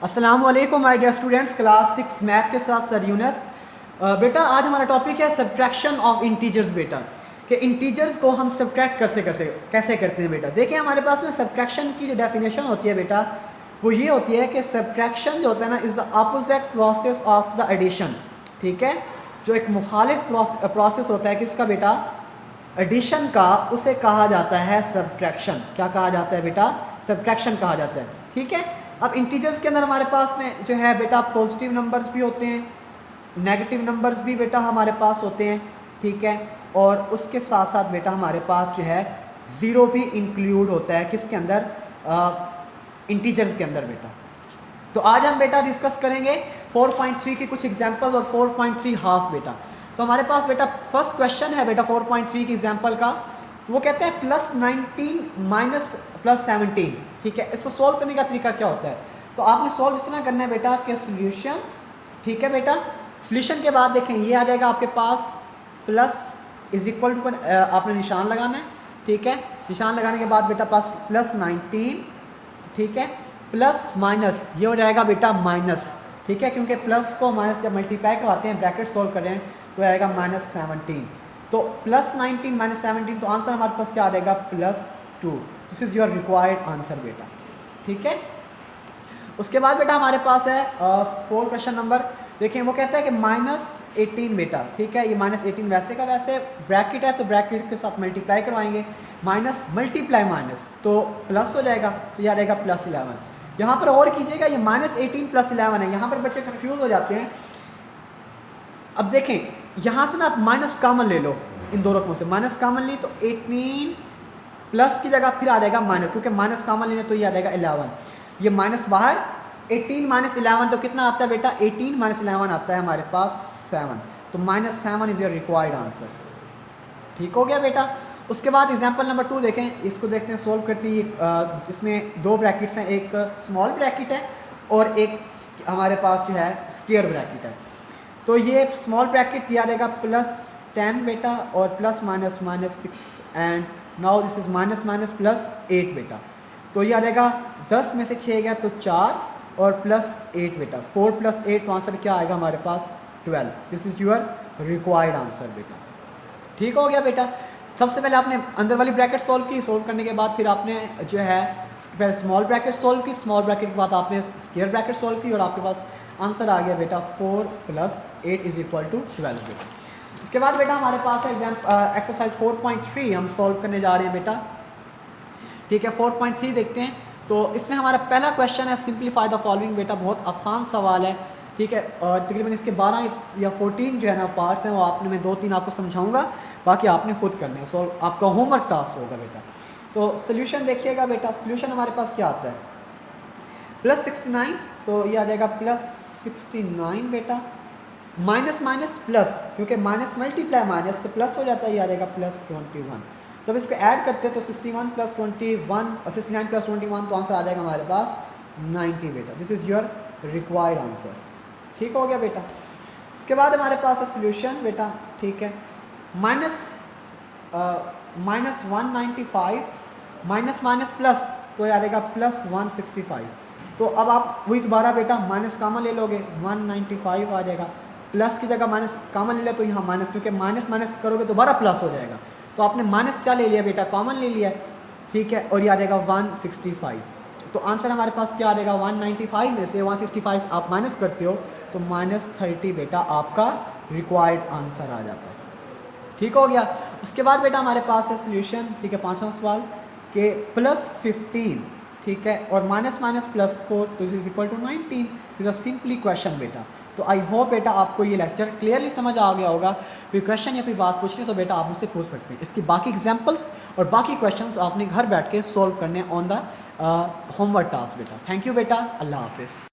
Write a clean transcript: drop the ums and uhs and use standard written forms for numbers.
अस्सलाम वालेकुम my dear students, class 6 math के साथ सर यूनस। बेटा आज हमारा टॉपिक है सब्ट्रैक्शन ऑफ इंटीजर्स। बेटा कि इंटीजर्स को हम सब्ट्रैक्ट कैसे करते हैं। बेटा देखिए हमारे पास में सब्ट्रैक्शन की जो डेफिनेशन होती है बेटा वो ये होती है कि सब्ट्रैक्शन जो होता है ना is the opposite process of the addition. ठीक है, जो एक मुखालिफ प्रोसेस होता है किसका बेटा, एडिशन का, उसे कहा जाता है सब्ट्रैक्शन। क्या कहा जाता है बेटा, सब्ट्रैक्शन कहा जाता है। ठीक है, अब इंटीजर्स के अंदर हमारे पास में जो है बेटा पॉजिटिव नंबर्स भी होते हैं, नेगेटिव नंबर्स भी बेटा हमारे पास होते हैं। ठीक है, और उसके साथ साथ बेटा हमारे पास जो है ज़ीरो भी इंक्लूड होता है किसके अंदर, इंटीजर्स के अंदर बेटा। तो आज हम बेटा डिस्कस करेंगे 4.3 की कुछ एग्जाम्पल और 4.3 हाफ बेटा। तो हमारे पास बेटा फर्स्ट क्वेश्चन है बेटा 4.3 की एग्जाम्पल का। तो वो कहते हैं +19 माइनस +17। ठीक है, इसको सॉल्व करने का तरीका क्या होता है, तो आपने सॉल्व इस तरह करना है बेटा कि सोल्यूशन। ठीक है बेटा, सोल्यूशन के बाद देखें ये आ जाएगा आपके पास प्लस इज इक्वल टू, आपने निशान लगाना है। ठीक है, निशान लगाने के बाद बेटा पास +19। ठीक है, प्लस माइनस ये हो जाएगा बेटा माइनस। ठीक है, क्योंकि प्लस को माइनस जब मल्टीप्लाई करवाते हैं, ब्रैकेट सॉल्व कर रहे हैं, तो आएगा -17। तो +19 -17, तो आंसर हमारे पास क्या आ जाएगा +2। This is your required answer बेटा। ठीक है, उसके बाद बेटा हमारे पास है 4 क्वेश्चन नंबर। देखें वो कहता है कि -18 बेटा। ठीक है, ये -18 वैसे का वैसे ब्रैकेट है, तो ब्रैकेट के साथ मल्टीप्लाई करवाएंगे, माइनस मल्टीप्लाई माइनस तो प्लस हो जाएगा, तो ये आ जाएगा +11। यहाँ पर और कीजिएगा, ये -18 +11 है। यहाँ पर बच्चे कंफ्यूज हो जाते हैं। अब देखें यहाँ से ना आप माइनस कॉमन ले लो, इन दो रकमों से माइनस कॉमन ली तो 18 प्लस की जगह फिर आ जाएगा माइनस, क्योंकि माइनस कॉमन लेने तो ये आ जाएगा 11। ये माइनस बाहर, 18 -11 तो कितना आता है बेटा, 18 -11 आता है हमारे पास 7। तो -7 इज़ योर रिक्वायर्ड आंसर। ठीक हो गया बेटा। उसके बाद एग्जाम्पल नंबर 2 देखें, इसको देखते हैं सोल्व करते ही। इसमें 2 ब्रैकेट्स हैं, एक स्मॉल ब्रैकेट है और एक हमारे पास जो है स्क्वायर ब्रैकेट है। तो ये स्मॉल ब्रैकेट दिया जाएगा +10 बेटा और +(-6) एंड नाउ दिस इज -(+8) बेटा। तो ये आ जाएगा 10 में से 6 गया तो 4 और +8 बेटा, 4 + 8, तो आंसर क्या आएगा हमारे पास 12। This is your required answer बेटा। ठीक हो गया बेटा। सबसे पहले आपने अंदर वाली ब्रैकेट सॉल्व की, सॉल्व करने के बाद फिर आपने जो है पहले स्मॉल ब्रैकेट सॉल्व की, स्मॉल ब्रैकेट के बाद आपने स्क्वायर ब्रैकेट सॉल्व की और आपके पास आंसर आ गया बेटा 4 + 8 इज इक्वल टू 12 बेटा। इसके बाद बेटा हमारे पास है एक्सरसाइज 4.3 हम सॉल्व करने जा रहे हैं बेटा। ठीक है, 4.3 देखते हैं। तो इसमें हमारा पहला क्वेश्चन है सिंप्लीफाई द फॉलोइंग बेटा, बहुत आसान सवाल है। ठीक है, और तकरीबन इसके 12 या 14 जो है ना पार्ट्स हैं, वो आपने मैं 2-3 आपको समझाऊंगा, बाकी आपने खुद करना है। सो आपका होमवर्क टास्क होगा बेटा। तो सोल्यूशन देखिएगा बेटा, सोल्यूशन हमारे पास क्या आता है, +69, तो ये आ जाएगा +69 बेटा, माइनस माइनस प्लस, क्योंकि माइनस मल्टीप्लाई माइनस तो प्लस हो जाता है, ये आ जाएगा +21। जब इसको ऐड करते हैं तो 61 + 21 और 69 + 21, तो आंसर आ जाएगा हमारे पास 90 बेटा। This is your required answer. ठीक हो गया बेटा। उसके बाद हमारे पास है सोल्यूशन बेटा। ठीक है, -195 माइनस माइनस प्लस, तो ये आ जाएगा +165। तो अब आप वही दोबारा बेटा माइनस कॉमन ले लोगे, 195 आ जाएगा, प्लस की जगह माइनस कॉमन ले लिया तो यहाँ माइनस, क्योंकि माइनस माइनस करोगे तो दोबारा प्लस हो जाएगा। तो आपने माइनस क्या ले लिया बेटा, कॉमन ले लिया। ठीक है, और ये आ जाएगा 165। तो आंसर हमारे पास क्या आ जाएगा, 195 में से 165 आप माइनस करते हो तो -30 बेटा आपका रिक्वायर्ड आंसर आ जाता है। ठीक हो गया। उसके बाद बेटा हमारे पास है सोल्यूशन। ठीक है, 5वां सवाल के +15। ठीक है, और माइनस माइनस +4, तो is equal to 19। Is a simply question बेटा। तो आई होप बेटा आपको ये लेक्चर क्लियरली समझ आ गया होगा। कोई क्वेश्चन या कोई बात पूछनी तो बेटा आप मुझसे पूछ सकते हैं। इसकी बाकी एग्जांपल्स और बाकी क्वेश्चंस आपने घर बैठ के सॉल्व करने ऑन द होमवर्क टास्क बेटा। थैंक यू बेटा, अल्लाह हाफिज़।